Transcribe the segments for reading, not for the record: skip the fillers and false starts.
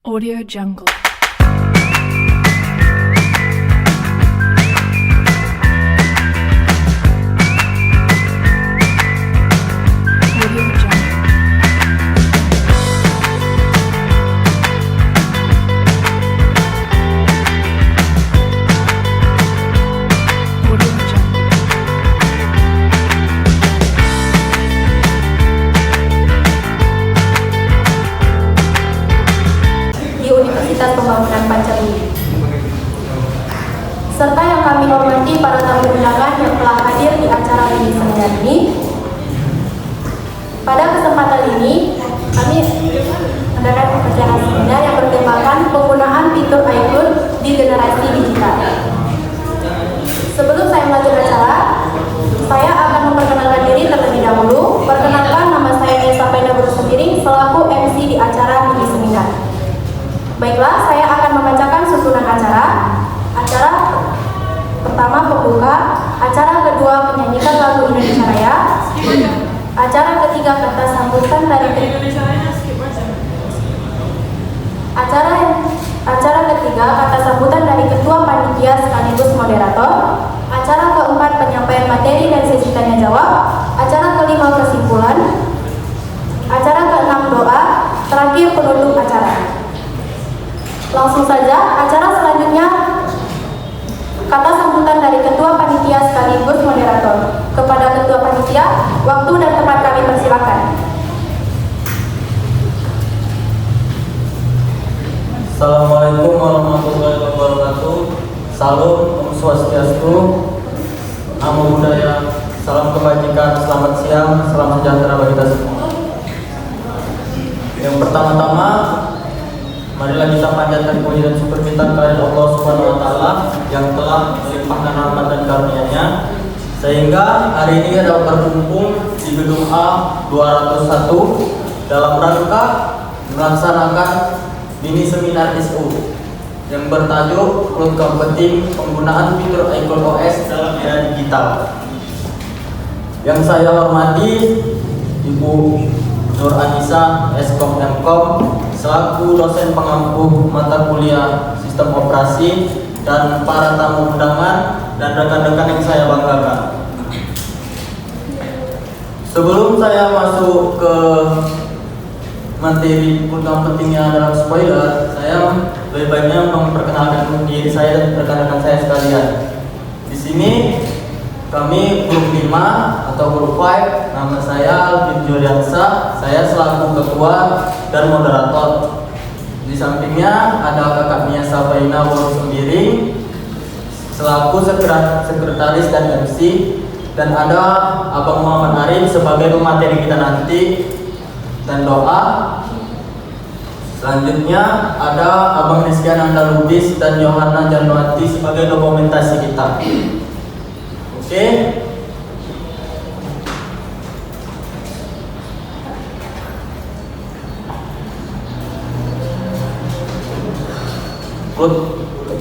Audio Jungle. Audio Jungle. Audio Jungle. Di Universitas Pembangunan Pancabumi. Serta yang kami hormati para tamu undangan yang telah hadir di acara mini seminar ini. Pada kesempatan ini, kami mengadakan acara seminar yang bertemakan penggunaan fitur iCloud di generasi digital. Sebelum saya melanjutkan acara, saya akan memperkenalkan diri terlebih dahulu. Perkenalkan, nama saya Esa Pena Berusupiring selaku MC di acara mini seminar. Baiklah, saya akan membacakan susunan acara. Acara pertama pembuka, acara kedua menyanyikan lagu Indonesia Raya, acara ketiga kata sambutan dari acara ketiga kata sambutan dari ketua panitia sekaligus moderator, acara keempat penyampaian materi dan sesi tanya jawab, acara kelima kesimpulan, acara keenam doa, terakhir penutup acara. Langsung saja, acara selanjutnya kata sambutan dari ketua panitia sekaligus moderator. Kepada ketua panitia, waktu dan tempat kami persilakan. Assalamualaikum warahmatullahi wabarakatuh. Salam, Om Swastiastu, Namo Buddhaya, salam kebajikan, selamat siang, salam sejahtera bagi kita semua. Yang pertama-tama, marilah kita panjatkan puji dan syukur kita kepada Allah Subhanahu wa taala yang telah melimpahkan rahmat dan karunia-Nya sehingga hari ini dapat berkumpul di gedung A 201 dalam rangka melaksanakan mini seminar SU yang bertajuk Cloud Computing Penggunaan Fitur iCloud OS dalam Era Digital. Yang saya hormati Ibu Nur Anissa, Eskom Mkom, selaku dosen pengampu mata kuliah Sistem Operasi, dan para tamu undangan dan rekan-rekan yang saya banggakan. Sebelum saya masuk ke materi program pentingnya dalam spoiler, saya lebih baiknya memperkenalkan diri saya dan rekan-rekan saya sekalian. Di sini kami grup 5 atau grup 5, nama saya Alvin Juriansa, saya selaku ketua dan moderator. Di sampingnya ada kakak Mia Sabaina Berusupiring selaku sekretaris dan MC, dan ada Abang Muhammad Arif sebagai pemateri kita nanti dan doa. Selanjutnya ada Abang Rizky Ananda Lubis dan Yohana Januati sebagai dokumentasi kita. Oke.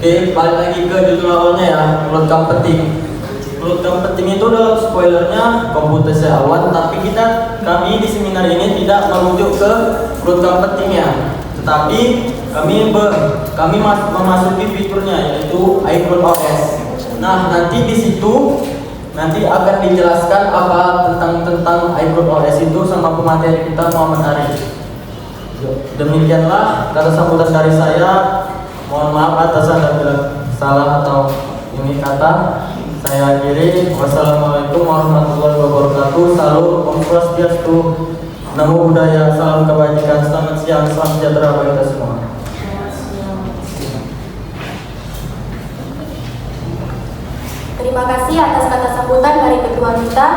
Oke, balik lagi ke judul awalnya ya, Cloud Computing. Cloud Computing itu dalam spoilernya komputasi awan, tapi kami di seminar ini tidak merujuk ke Cloud Computing ya, tetapi kami memasuki fiturnya yaitu iCloud OS. Nah, nanti di situ akan dijelaskan apa tentang iCloud OS itu sama pemateri kita Muhammad Arif. Demikianlah kata sambutan dari saya. Mohon maaf atas apabila salah atau ini kata. Saya akhiri. Wassalamualaikum warahmatullahi wabarakatuh. Salam, Om Swastiastu, Namo Buddhaya, salam kebajikan, selamat siang, salam sejahtera bagi kita semua. Terima kasih atas kata sambutan dari ketua kita.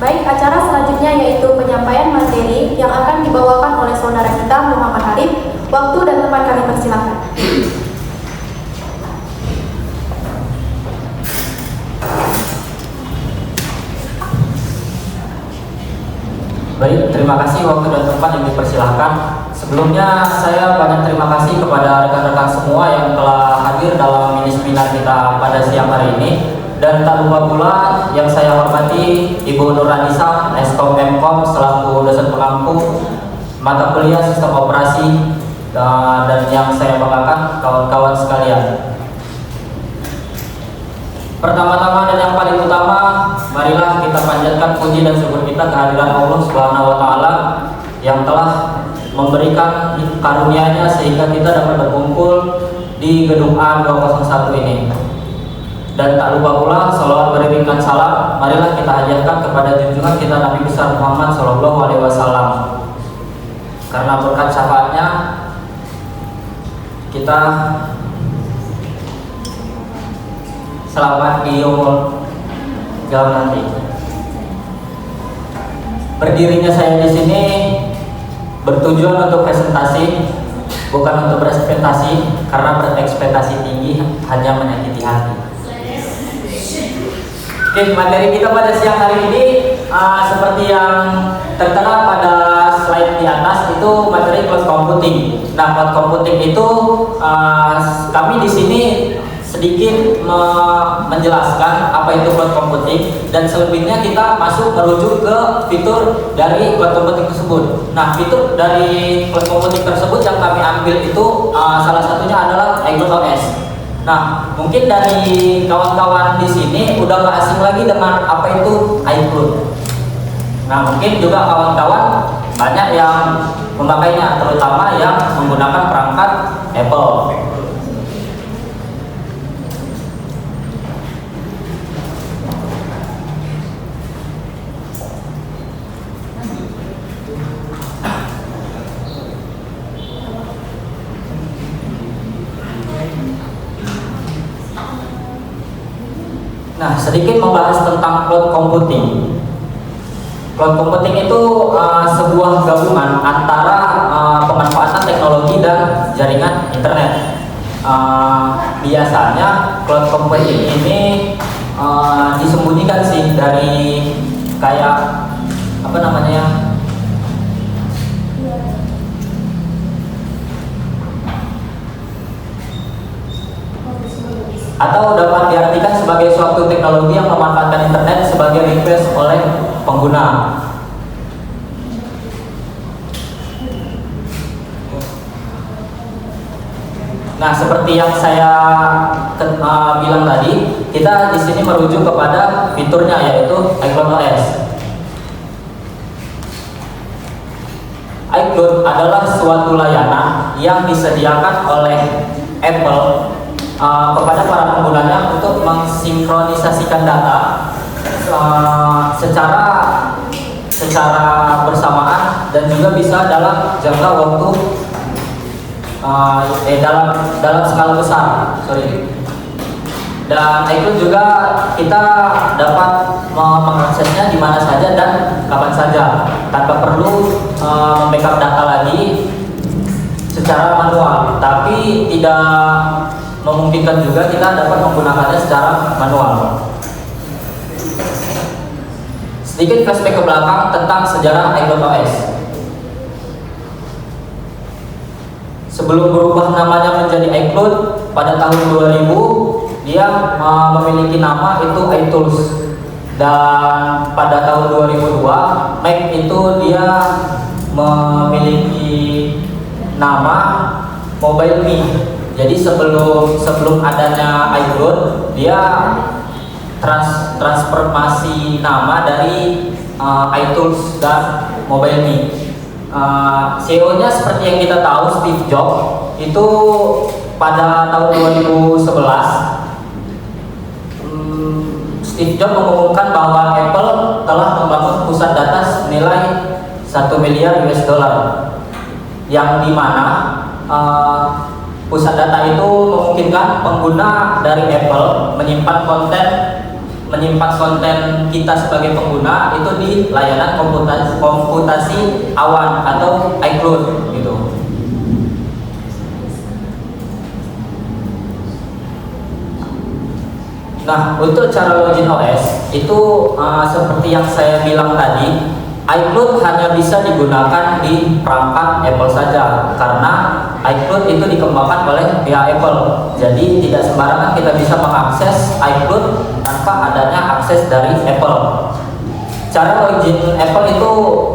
Baik, acara selanjutnya yaitu penyampaian materi yang akan dibawakan oleh saudara kita Muhammad Arif. Waktu dan tempat kami persilakan. Baik, terima kasih waktu dan tempat yang dipersilahkan. Sebelumnya saya banyak terima kasih kepada rekan-rekan semua yang telah hadir dalam mini seminar kita pada siang hari ini. Dan tak lupa pula yang saya hormati Ibu Nur Anissa, Eskom Mkom selaku dosen pengampu mata kuliah Sistem Operasi, dan yang saya banggakan kawan-kawan sekalian. Pertama-tama dan yang paling utama, marilah kita panjatkan puji dan syukur kita kehadiran Allah Subhanahu wa taala yang telah memberikan karunia-Nya sehingga kita dapat berkumpul di gedung A201 ini. Dan tak lupa pula salawat beriringkan salam marilah kita hadiahkan kepada junjungan kita Nabi besar Muhammad SAW. Karena berkat syafaatnya kita selamat di yaumul qiyamah nanti. Berdirinya saya di sini bertujuan untuk presentasi, bukan untuk berekspektasi, karena berekspektasi tinggi hanya menyakiti hati. Oke, materi kita pada siang hari ini seperti yang tertera pada slide di atas itu materi cloud computing. Nah, cloud computing itu kami di sini sedikit menjelaskan apa itu cloud computing dan selebihnya kita masuk merujuk ke fitur dari cloud computing tersebut. Nah, fitur dari cloud computing tersebut yang kami ambil itu salah satunya adalah iCloud OS. Nah, mungkin dari kawan-kawan di sini udah gak asing lagi dengan apa itu iCloud. Nah, mungkin juga kawan-kawan banyak yang memakainya, terutama yang menggunakan perangkat Apple. Nah, sedikit membahas tentang cloud computing. Cloud computing itu sebuah gabungan antara pemanfaatan teknologi dan jaringan internet. Biasanya cloud computing ini disembunyikan sih dari kayak apa namanya? Atau dapat diartikan sebagai suatu teknologi yang memanfaatkan internet sebagai request oleh pengguna. Nah, seperti yang saya bilang tadi, kita di sini merujuk kepada fiturnya yaitu iCloud OS. iCloud adalah suatu layanan yang disediakan oleh Apple kepada para penggunanya untuk mensinkronisasikan data secara bersamaan dan juga bisa dalam jangka waktu dalam skala besar. Dan itu juga kita dapat mengaksesnya di mana saja dan kapan saja tanpa perlu membackup data lagi secara manual, tapi tidak memungkinkan juga kita dapat menggunakannya secara manual. Sedikit flashback ke belakang tentang sejarah iCloud OS. Sebelum berubah namanya menjadi iCloud pada tahun 2000, dia memiliki nama itu iTools. Dan pada tahun 2002, Mac itu dia memiliki nama MobileMe. Jadi sebelum adanya iCloud, dia transformasi nama dari iTools dan MobileMe. CEO-nya seperti yang kita tahu, Steve Jobs, itu pada tahun 2011 Steve Jobs mengumumkan bahwa Apple telah membangun pusat data senilai 1 miliar US dollar, yang dimana pusat data itu memungkinkan pengguna dari Apple menyimpan konten kita sebagai pengguna itu di layanan komputasi awan atau iCloud gitu. Nah, untuk cara login OS itu seperti yang saya bilang tadi, iCloud hanya bisa digunakan di perangkat Apple saja karena iCloud itu dikembangkan oleh pihak Apple. Jadi tidak sembarangan kita bisa mengakses iCloud tanpa adanya akses dari Apple. Cara login Apple itu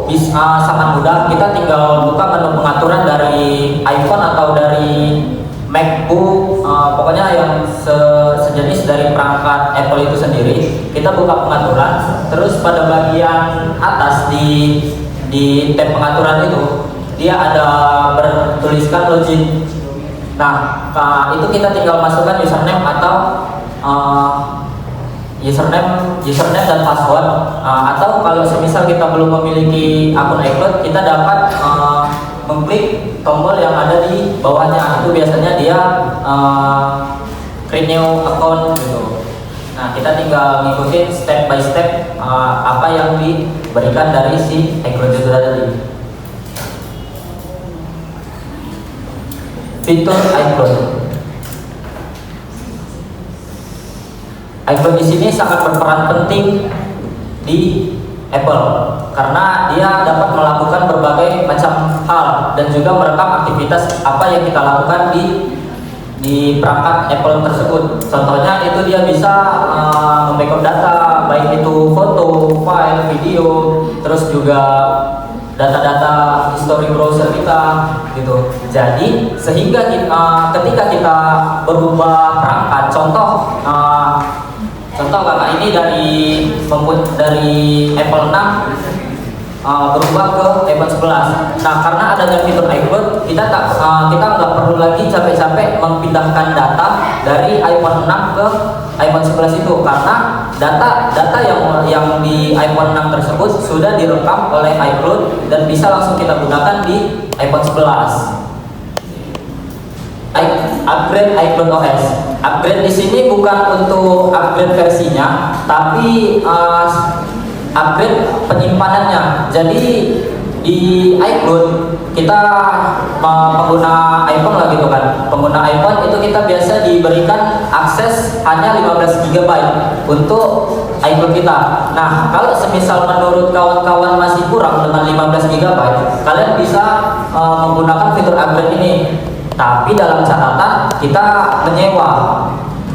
bisa sangat mudah. Kita tinggal buka menu pengaturan dari iPhone atau dari MacBook, pokoknya yang sejenis dari perangkat Apple itu sendiri. Kita buka pengaturan, terus pada bagian atas di tab pengaturan itu dia ada bertuliskan login. Nah, itu kita tinggal masukkan username atau username dan password, atau kalau semisal kita belum memiliki akun iCloud, kita dapat mengklik tombol yang ada di bawahnya. Itu biasanya dia create new account gitu. Nah, kita tinggal ngikutin step by step apa yang diberikan dari si iCloud itu tadi. Fitur iCloud. iCloud di sini sangat berperan penting di Apple karena dia dapat melakukan berbagai macam hal dan juga merekam aktivitas apa yang kita lakukan di perangkat Apple tersebut. Contohnya itu dia bisa membackup data, baik itu foto, file, video, terus juga data-data history browser kita gitu. Jadi sehingga ketika kita berubah perangkat, contoh kakak ini dari Apple 6 berubah ke iPhone 11. Nah, karena adanya fitur iCloud, kita nggak perlu lagi capek-capek memindahkan data dari iPhone 6 ke iPhone 11 itu, karena data yang di iPhone 6 tersebut sudah direkam oleh iCloud dan bisa langsung kita gunakan di iPhone 11. Upgrade iCloud OS. Upgrade di sini bukan untuk upgrade versinya, tapi upgrade penyimpanannya. Jadi di iCloud kita pengguna iPhone lah gitu kan. Pengguna iPhone itu kita biasa diberikan akses hanya 15 GB untuk iCloud kita. Nah, kalau semisal menurut kawan-kawan masih kurang dengan 15 GB, kalian bisa menggunakan fitur upgrade ini. Tapi dalam catatan kita menyewa.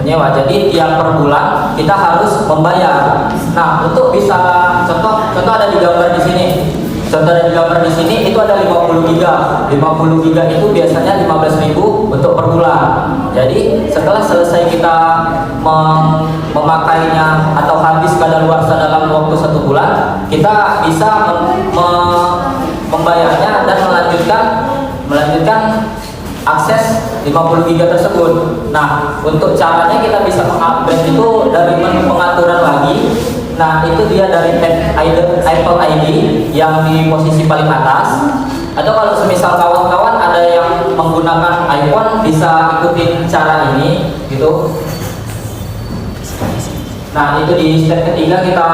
Jadi tiap per bulan kita harus membayar. Nah, untuk bisa contoh ada di gambar di sini. Contoh ada di gambar di sini itu ada 50 GB. 50 GB itu biasanya 15.000 untuk per bulan. Jadi setelah selesai kita memakainya atau habis kadaluarsa dalam waktu 1 bulan, kita bisa membayarnya dan melanjutkan akses 50 GB tersebut. Nah, untuk caranya kita bisa mengupgrade itu dari menu pengaturan lagi. Nah, itu dia dari Apple ID yang di posisi paling atas. Atau kalau semisal kawan-kawan ada yang menggunakan iPhone, bisa ikutin cara ini gitu. Nah, itu di step ketiga kita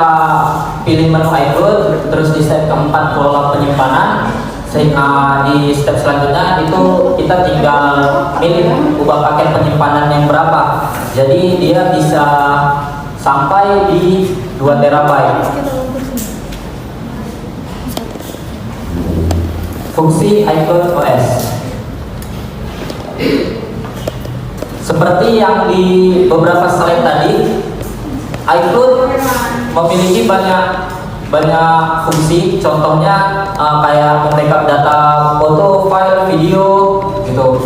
pilih menu iCloud, terus di step keempat kelola penyimpanan. Di step selanjutnya itu kita tinggal pilih ubah paket penyimpanan yang berapa. Jadi dia bisa sampai di 2 TB. Fungsi iCloud OS seperti yang di beberapa slide tadi, iCloud memiliki banyak fungsi. Contohnya kayak membackup data foto, file, video gitu.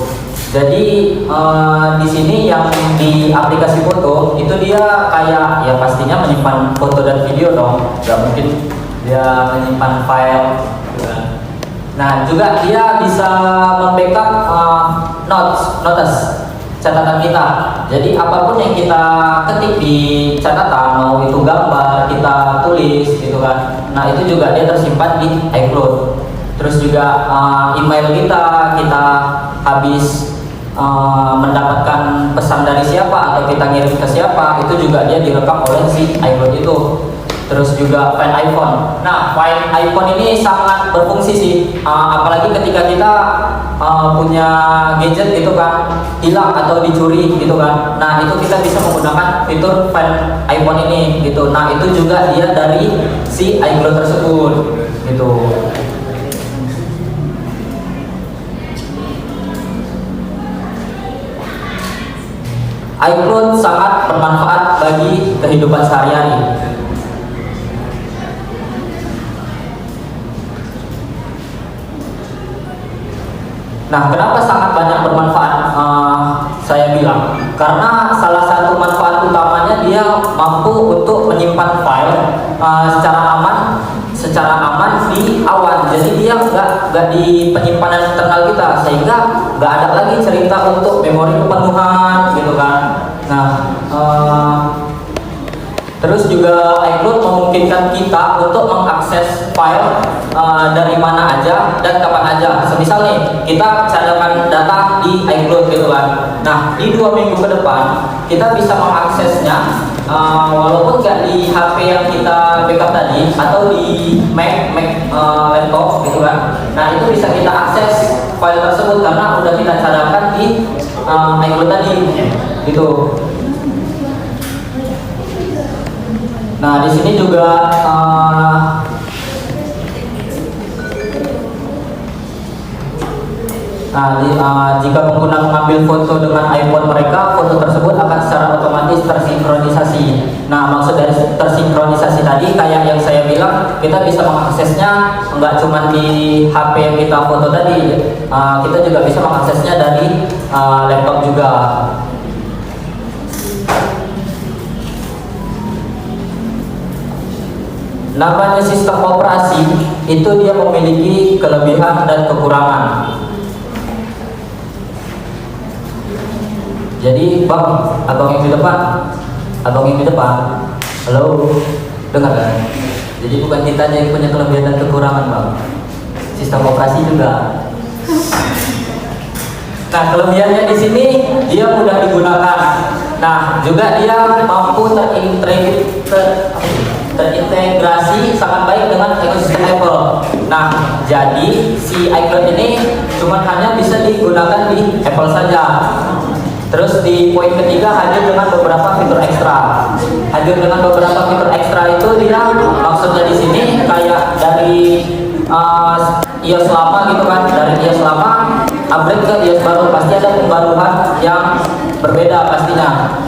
Jadi di sini yang di aplikasi foto itu dia kayak ya pastinya menyimpan foto dan video dong. Gak mungkin dia menyimpan file gitu kan. Nah, juga dia bisa membackup notes catatan kita. Jadi apapun yang kita ketik di catatan, mau itu gambar kita tulis gitu kan, nah itu juga dia tersimpan di iCloud. Terus juga email kita habis mendapatkan pesan dari siapa atau kita ngirim ke siapa, itu juga dia direkam oleh si iCloud itu. Terus juga Find iPhone. Nah, Find iPhone ini sangat berfungsi sih, apalagi ketika kita punya gadget gitu kan, hilang atau dicuri gitu kan. Nah, itu kita bisa menggunakan fitur Find iPhone ini gitu. Nah, itu juga dia dari si iCloud tersebut gitu. iCloud sangat bermanfaat bagi kehidupan sehari-hari. Nah, kenapa sangat banyak bermanfaat? Saya bilang karena salah satu manfaat utamanya dia mampu untuk menyimpan file secara aman di awan. Jadi dia nggak di penyimpanan internal kita, sehingga nggak ada lagi cerita untuk memori kepenuhan gitu kan. Nah, terus juga iCloud memungkinkan kita untuk mengakses file dari mana aja dan kapan aja. Semisal nih, kita cadangan data di iCloud gitu kan. Nah, di 2 minggu ke depan kita bisa mengaksesnya walaupun nggak di HP yang kita backup tadi atau di Mac laptop gitu kan. Nah, itu bisa kita akses file tersebut karena udah kita cadangkan di iCloud tadi gitu. Nah, di sini juga jika pengguna mengambil foto dengan iPhone mereka, foto tersebut akan secara otomatis tersinkronisasi. Nah, maksud dari tersinkronisasi tadi kayak yang saya bilang, kita bisa mengaksesnya nggak cuma di HP yang kita foto tadi, kita juga bisa mengaksesnya dari laptop juga. Namanya sistem operasi itu dia memiliki kelebihan dan kekurangan. Jadi bang, abang yang di depan, halo, dengar kan? Jadi bukan kita aja yang punya kelebihan dan kekurangan bang, sistem operasi juga. Nah, kelebihannya di sini dia mudah digunakan. Nah, juga dia mampu terintegrasi sangat baik dengan ekosistem Apple. Nah, jadi si iCloud ini cuma hanya bisa digunakan di Apple saja. Terus di poin ketiga hadir dengan beberapa fitur ekstra. Hadir dengan beberapa fitur ekstra itu dia maksudnya di sini kayak dari iOS lama gitu kan, dari iOS lama upgrade ke iOS baru pasti ada pembaruan yang berbeda pastinya.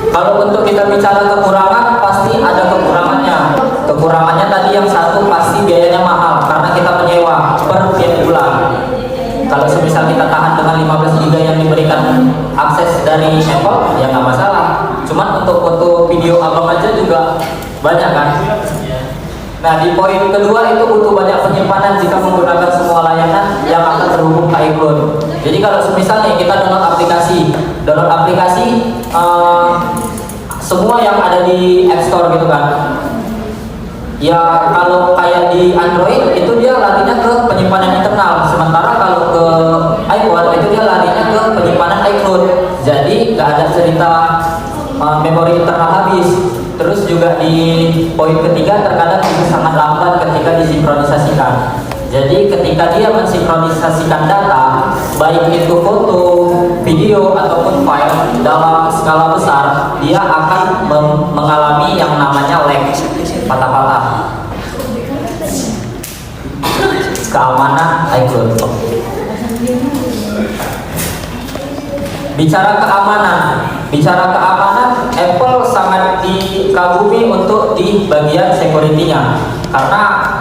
Kalau untuk kita bicara kekurangan, pasti ada kekurangannya. Kekurangannya tadi yang satu pasti biayanya mahal karena kita menyewa per tiap bulan. Kalau semisal kita tahan dengan 15 GB yang diberikan akses dari Apple, ya nggak masalah. Cuman untuk foto video abang aja juga banyak kan. Nah, di poin kedua itu butuh banyak penyimpanan jika menggunakan semua layanan yang akan terhubung ke iCloud. Jadi kalau semisal nih kita download aplikasi semua yang ada di App Store gitu kan. Ya kalau kayak di Android itu dia larinya ke penyimpanan internal, sementara kalau ke iPhone itu dia larinya ke penyimpanan iCloud. Jadi nggak ada cerita memori internal habis. Terus juga di poin ketiga terkadang itu sangat lambat ketika disinkronisasikan. Jadi ketika dia mensinkronisasikan data, baik itu foto, video ataupun file dalam skala besar, dia akan mengalami yang namanya lag, patah-patah. Keamanan iCloud. Bicara keamanan, Apple sangat dikagumi untuk di bagian security-nya, karena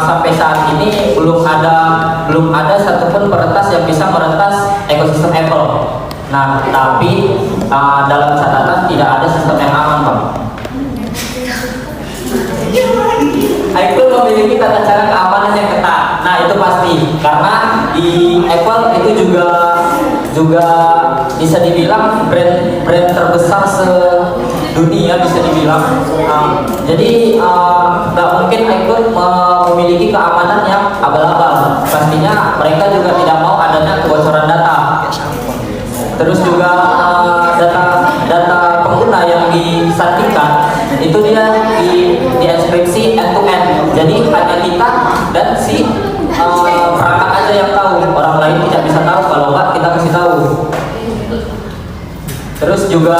sampai saat ini belum ada satupun peretas yang bisa meretas ekosistem Apple. Nah, tapi dalam catatan tidak ada sistem yang aman, Bang. iCloud memiliki tata cara keamanan yang ketat. Nah, itu pasti karena di Apple itu juga bisa dibilang brand terbesar sedunia bisa dibilang. Jadi nggak mungkin iCloud memiliki keamanan yang abal-abal. Pastinya mereka juga tidak mau adanya kebocoran data. Terus juga data pengguna yang disantikan itu dia dienkripsi end to end. Jadi hanya kita dan si perangkat aja yang tahu, orang lain tidak bisa tahu. Kalau nggak kita kasih tahu. Terus juga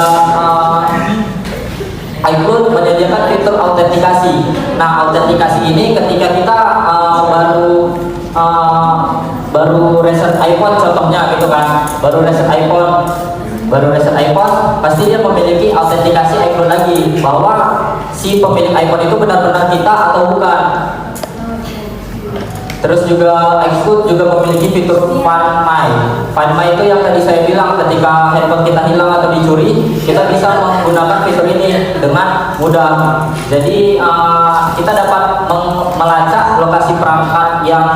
iCloud menyediakan fitur autentikasi. Nah, autentikasi ini ketika kita baru reset iPhone contohnya gitu kan, baru reset iPhone pasti dia memiliki autentikasi iCloud lagi bahwa si pemilik iPhone itu benar-benar kita atau bukan. Terus juga iQOO juga memiliki fitur Find My. Find My itu yang tadi saya bilang, ketika handphone kita hilang atau dicuri, kita bisa menggunakan fitur ini dengan mudah. Jadi kita dapat melacak lokasi perangkat yang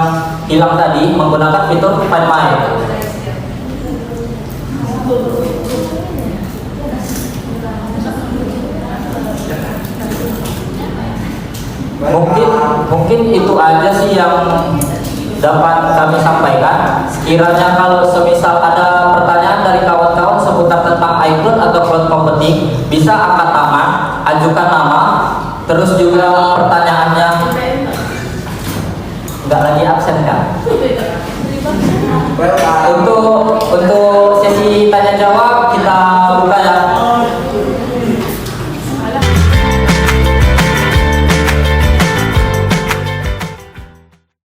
hilang tadi menggunakan fitur Find My. Mungkin itu aja sih yang dapat kami sampaikan. Sekiranya kalau semisal ada pertanyaan dari kawan-kawan seputar tentang iCloud atau cloud computing, bisa angkat tangan, ajukan nama, terus juga pertanyaannya nggak lagi absen kan? Untuk